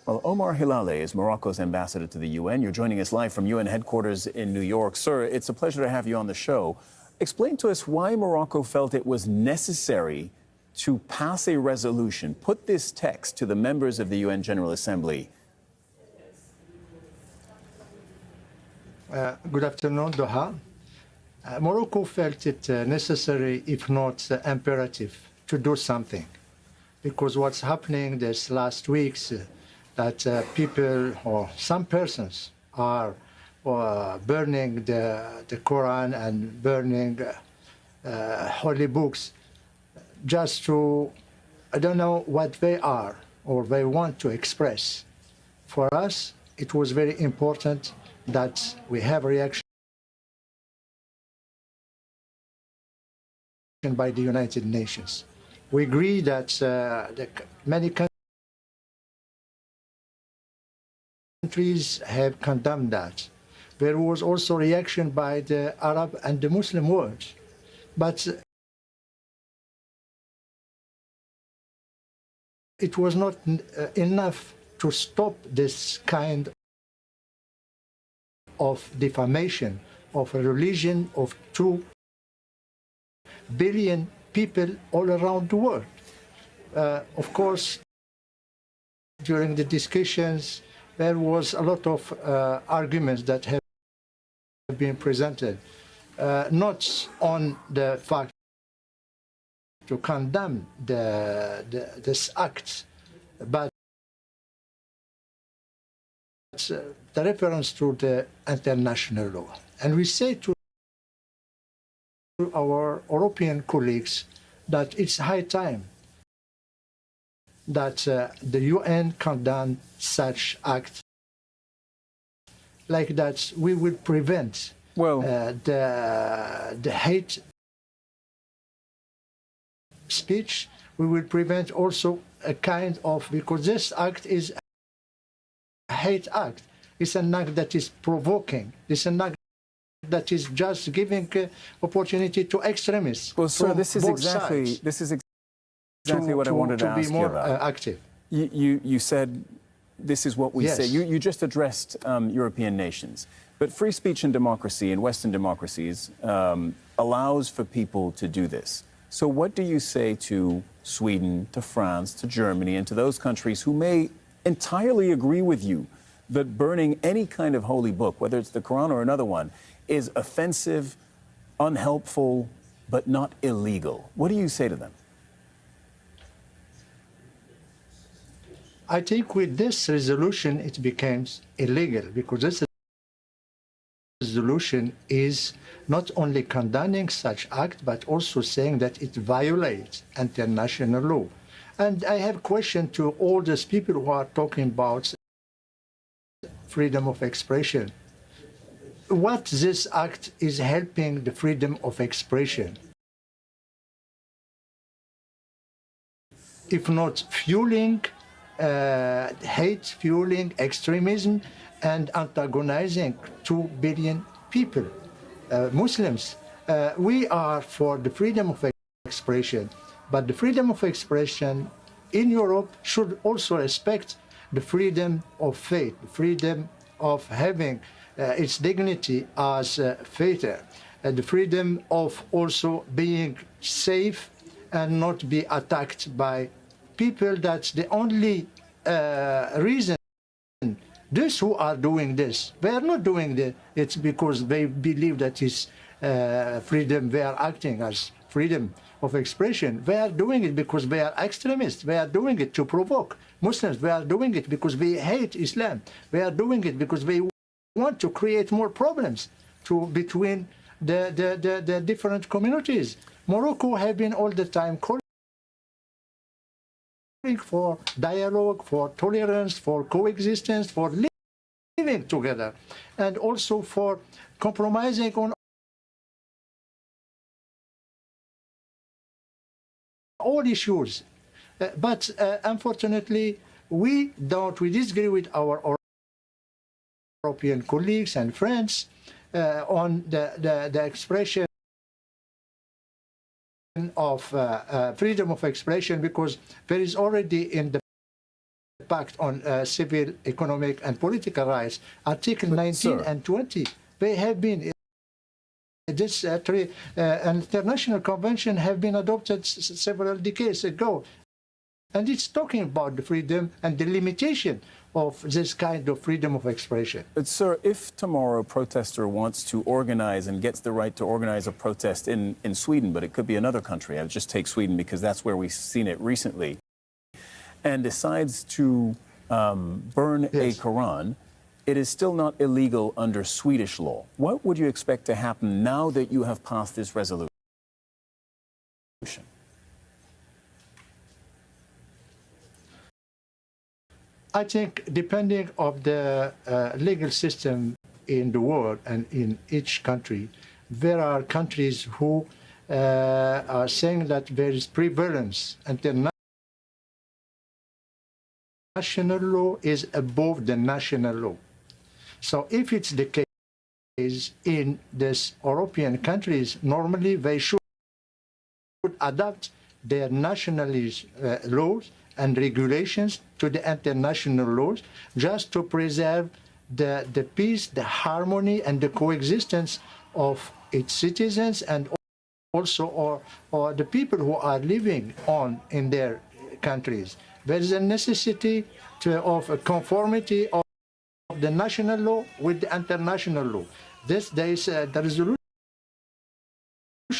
Well, Omar Hilale is Morocco's ambassador to the UN. You're joining us live from UN headquarters in New York. Sir, it's a pleasure to have you on the show. Explain to us why Morocco felt it was necessary to pass a resolution, put this text to the members of the UN General Assembly. Good afternoon, Doha. Morocco felt it necessary, if not imperative, to do something. Because what's happening these last weeks, that people or some persons are burning the Quran and burning holy books just to, I don't know what they are or they want to express. For us, it was very important that we have reaction by the United Nations. We agree that many countries have condemned that. There was also reaction by the Arab and the Muslim world. But it was not enough to stop this kind of defamation of a religion of 2 billion people all around the world. Of course, during the discussions, there was a lot of arguments that have been presented, not on the fact to condemn this act, but the reference to the international law. And we say to our European colleagues that it's high time that the UN condemn such acts. Like that, we will prevent the hate speech. We will prevent also a kind of, because this act is a hate act. It's an act that is provoking. It's an act that is just giving opportunity to extremists. Well, sir, this is exactly what I wanted to ask you about. To be more active. You said this is what we say. You just addressed European nations. But free speech and democracy in Western democracies allows for people to do this. So what do you say to Sweden, to France, to Germany, and to those countries who may entirely agree with you that burning any kind of holy book, whether it's the Quran or another one, is offensive, unhelpful, but not illegal? What do you say to them? I think with this resolution it becomes illegal, because this resolution is not only condemning such act, but also saying that it violates international law. And I have a question to all those people who are talking about freedom of expression. What this act is helping the freedom of expression, if not fueling hate, fueling extremism, and antagonizing 2 billion people, Muslims. We are for the freedom of expression, but the freedom of expression in Europe should also respect the freedom of faith, the freedom of having its dignity as faith, the freedom of also being safe and not be attacked by people. That's the only reason. Those who are doing this, they are not doing it because they believe that is freedom. They are acting as freedom of expression. They are doing it because they are extremists. They are doing it to provoke Muslims. They are doing it because they hate Islam. They are doing it because they want to create more problems between the different communities. Morocco have been all the time calling for dialogue, for tolerance, for coexistence, for living together, and also for compromising on all issues. But unfortunately, we disagree with our European colleagues and friends on the expression of freedom of expression, because there is already in the Pact on Civil, Economic and Political Rights, Article 19 and 20, they have been, this international convention have been adopted several decades ago. And it's talking about the freedom and the limitation of this kind of freedom of expression. But sir, if tomorrow a protester wants to organize and gets the right to organize a protest in Sweden, but it could be another country, I'll just take Sweden because that's where we've seen it recently, and decides to burn a Quran, it is still not illegal under Swedish law. What would you expect to happen now that you have passed this resolution? I think depending on the legal system in the world and in each country, there are countries who are saying that there is prevalence and the national law is above the national law. So if it's the case in these European countries, normally they should adapt their national laws and regulations to the international laws just to preserve the peace, the harmony and the coexistence of its citizens and also or the people who are living in their countries. There is a necessity of a conformity of the national law with the international law. The resolution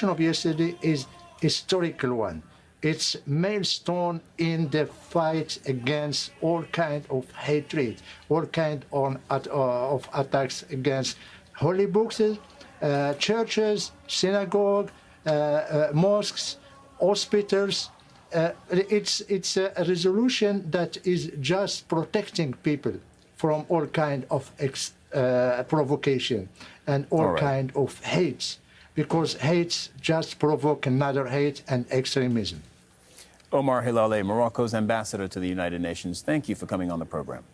of yesterday is historical one. It's milestone in the fight against all kinds of hatred, all kinds of attacks against holy books, churches, synagogues, mosques, hospitals. It's a resolution that is just protecting people from all kind of provocation and all kind of hates, because hates just provoke another hate and extremism. Omar Hilale, Morocco's ambassador to the United Nations, thank you for coming on the program.